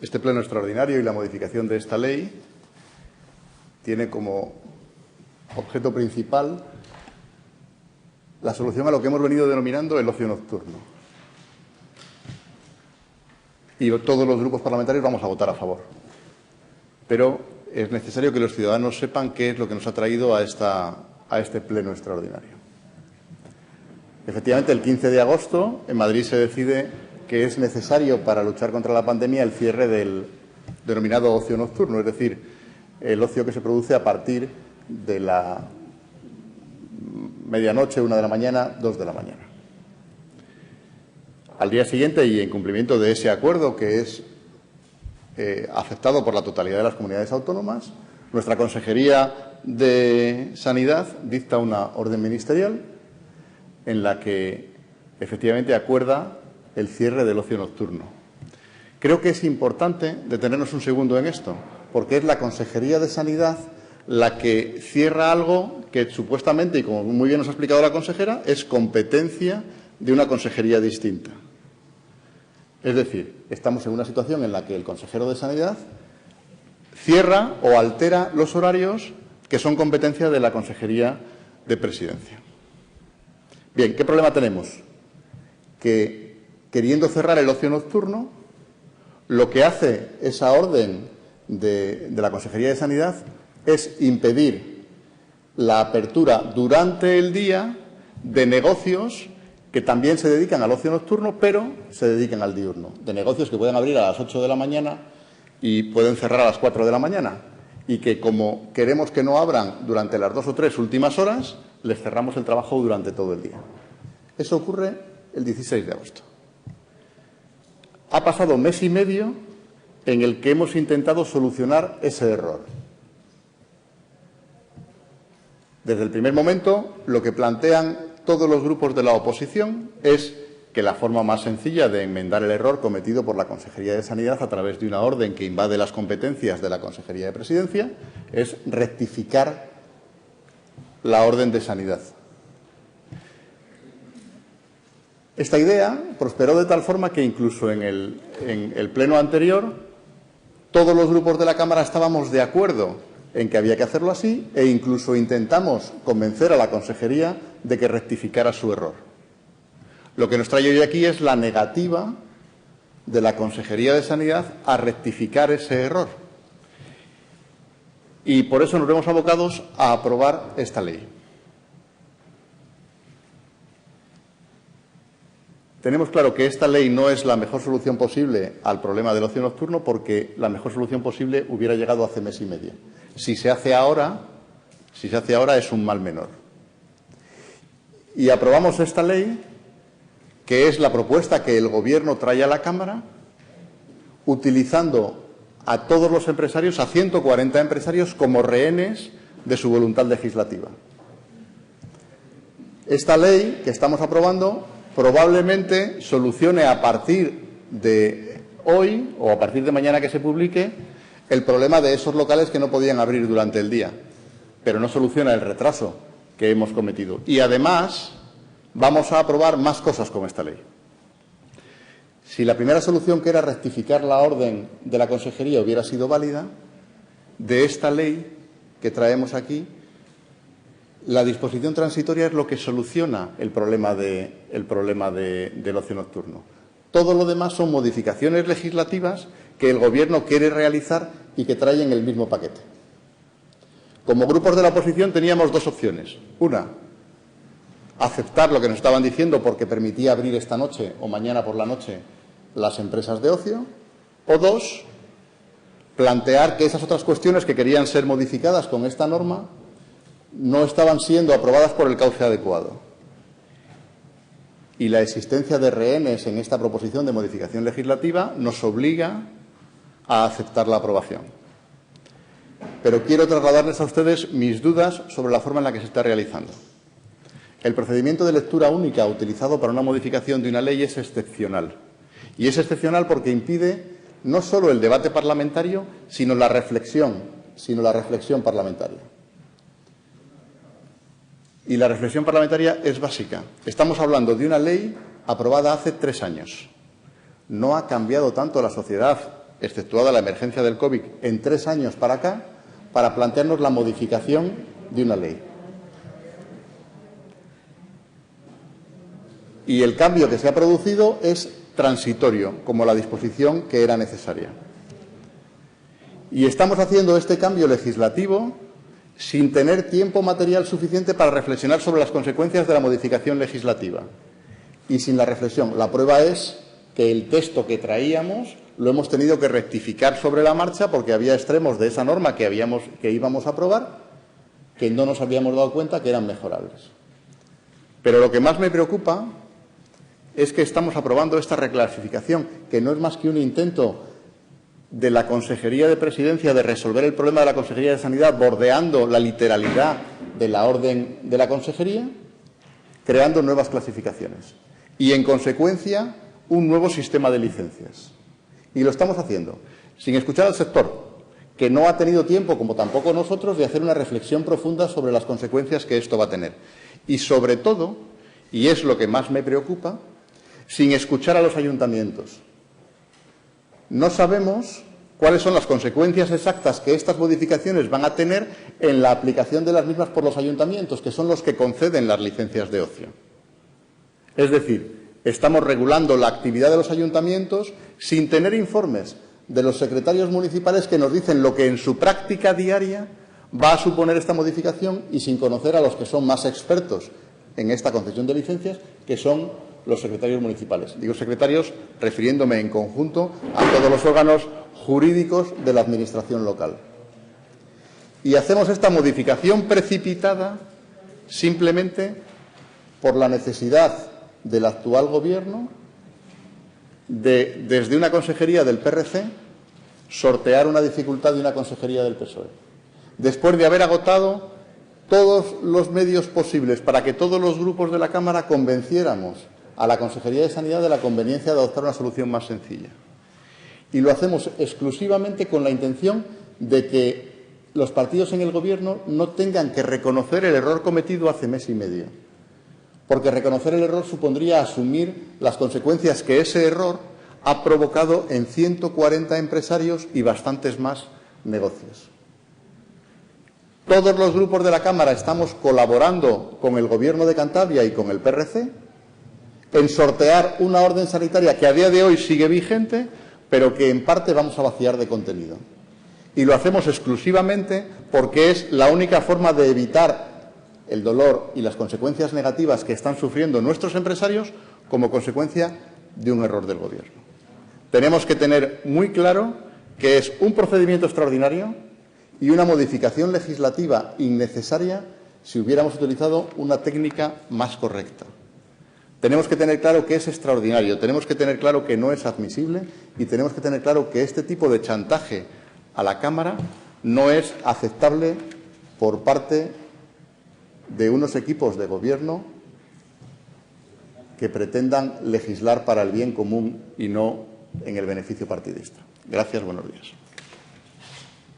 Este pleno extraordinario y la modificación de esta ley tiene como objeto principal la solución a lo que hemos venido denominando el ocio nocturno. Y todos los grupos parlamentarios vamos a votar a favor. Pero es necesario que los ciudadanos sepan qué es lo que nos ha traído a este pleno extraordinario. Efectivamente, el 15 de agosto en Madrid se decide que es necesario para luchar contra la pandemia el cierre del denominado ocio nocturno, es decir, el ocio que se produce a partir de la medianoche, 1 de la mañana, 2 de la mañana. Al día siguiente, y en cumplimiento de ese acuerdo que es aceptado por la totalidad de las comunidades autónomas, nuestra Consejería de Sanidad dicta una orden ministerial en la que efectivamente acuerda el cierre del ocio nocturno. Creo que es importante detenernos un segundo en esto, porque es la Consejería de Sanidad la que cierra algo que supuestamente, y como muy bien nos ha explicado la consejera, es competencia de una consejería distinta. Es decir, estamos en una situación en la que el consejero de Sanidad cierra o altera los horarios que son competencia de la Consejería de Presidencia. Bien, ¿qué problema tenemos? Que, queriendo cerrar el ocio nocturno, lo que hace esa orden de la Consejería de Sanidad es impedir la apertura durante el día de negocios que también se dedican al ocio nocturno, pero se dedican al diurno. De negocios que pueden abrir a las 8 de la mañana y pueden cerrar a las 4 de la mañana. Y que, como queremos que no abran durante las 2 o 3 últimas horas, les cerramos el trabajo durante todo el día. Eso ocurre el 16 de agosto. Ha pasado mes y medio en el que hemos intentado solucionar ese error. Desde el primer momento, lo que plantean todos los grupos de la oposición es que la forma más sencilla de enmendar el error cometido por la Consejería de Sanidad a través de una orden que invade las competencias de la Consejería de Presidencia es rectificar la orden de Sanidad. Esta idea prosperó de tal forma que incluso en el pleno anterior todos los grupos de la Cámara estábamos de acuerdo en que había que hacerlo así e incluso intentamos convencer a la Consejería de que rectificara su error. Lo que nos trae hoy aquí es la negativa de la Consejería de Sanidad a rectificar ese error. Y por eso nos vemos abocados a aprobar esta ley. Tenemos claro que esta ley no es la mejor solución posible al problema del ocio nocturno, porque la mejor solución posible hubiera llegado hace mes y medio. Si se hace ahora es un mal menor. Y aprobamos esta ley, que es la propuesta que el Gobierno trae a la Cámara, utilizando a todos los empresarios, a 140 empresarios, como rehenes de su voluntad legislativa. Esta ley que estamos aprobando probablemente solucione a partir de hoy o a partir de mañana que se publique el problema de esos locales que no podían abrir durante el día, pero no soluciona el retraso que hemos cometido. Y además vamos a aprobar más cosas con esta ley. Si la primera solución, que era rectificar la orden de la Consejería, hubiera sido válida, de esta ley que traemos aquí, la disposición transitoria es lo que soluciona el problema del ocio nocturno. Todo lo demás son modificaciones legislativas que el Gobierno quiere realizar y que trae en el mismo paquete. Como grupos de la oposición teníamos dos opciones. Una, aceptar lo que nos estaban diciendo porque permitía abrir esta noche o mañana por la noche las empresas de ocio. O dos, plantear que esas otras cuestiones que querían ser modificadas con esta norma no estaban siendo aprobadas por el cauce adecuado. Y la existencia de rehenes en esta proposición de modificación legislativa nos obliga a aceptar la aprobación. Pero quiero trasladarles a ustedes mis dudas sobre la forma en la que se está realizando. El procedimiento de lectura única utilizado para una modificación de una ley es excepcional. Y es excepcional porque impide no solo el debate parlamentario, sino la reflexión parlamentaria. Y la reflexión parlamentaria es básica. Estamos hablando de una ley aprobada hace 3 años. No ha cambiado tanto la sociedad exceptuada la emergencia del COVID, en 3 años para acá, para plantearnos la modificación de una ley. Y el cambio que se ha producido es transitorio, como la disposición que era necesaria. Y estamos haciendo este cambio legislativo sin tener tiempo material suficiente para reflexionar sobre las consecuencias de la modificación legislativa. Y sin la reflexión. La prueba es que el texto que traíamos lo hemos tenido que rectificar sobre la marcha porque había extremos de esa norma que íbamos a aprobar que no nos habíamos dado cuenta que eran mejorables. Pero lo que más me preocupa es que estamos aprobando esta reclasificación, que no es más que un intento de la Consejería de Presidencia de resolver el problema de la Consejería de Sanidad bordeando la literalidad de la orden de la Consejería, creando nuevas clasificaciones y, en consecuencia, un nuevo sistema de licencias. Y lo estamos haciendo sin escuchar al sector, que no ha tenido tiempo, como tampoco nosotros, de hacer una reflexión profunda sobre las consecuencias que esto va a tener. Y, sobre todo, y es lo que más me preocupa, sin escuchar a los ayuntamientos. No sabemos cuáles son las consecuencias exactas que estas modificaciones van a tener en la aplicación de las mismas por los ayuntamientos, que son los que conceden las licencias de ocio. Es decir, estamos regulando la actividad de los ayuntamientos sin tener informes de los secretarios municipales que nos dicen lo que en su práctica diaria va a suponer esta modificación y sin conocer a los que son más expertos en esta concesión de licencias, que son los secretarios municipales. Digo secretarios refiriéndome en conjunto a todos los órganos jurídicos de la Administración local. Y hacemos esta modificación precipitada simplemente por la necesidad del actual Gobierno de, desde una consejería del PRC, sortear una dificultad de una consejería del PSOE. Después de haber agotado todos los medios posibles para que todos los grupos de la Cámara convenciéramos a la Consejería de Sanidad de la conveniencia de adoptar una solución más sencilla. Y lo hacemos exclusivamente con la intención de que los partidos en el Gobierno no tengan que reconocer el error cometido hace mes y medio, porque reconocer el error supondría asumir las consecuencias que ese error ha provocado en 140 empresarios y bastantes más negocios. Todos los grupos de la Cámara estamos colaborando con el Gobierno de Cantabria y con el PRC en sortear una orden sanitaria que a día de hoy sigue vigente, pero que en parte vamos a vaciar de contenido. Y lo hacemos exclusivamente porque es la única forma de evitar el dolor y las consecuencias negativas que están sufriendo nuestros empresarios como consecuencia de un error del Gobierno. Tenemos que tener muy claro que es un procedimiento extraordinario y una modificación legislativa innecesaria si hubiéramos utilizado una técnica más correcta. Tenemos que tener claro que es extraordinario, tenemos que tener claro que no es admisible y tenemos que tener claro que este tipo de chantaje a la Cámara no es aceptable por parte de unos equipos de Gobierno que pretendan legislar para el bien común y no en el beneficio partidista. Gracias, buenos días.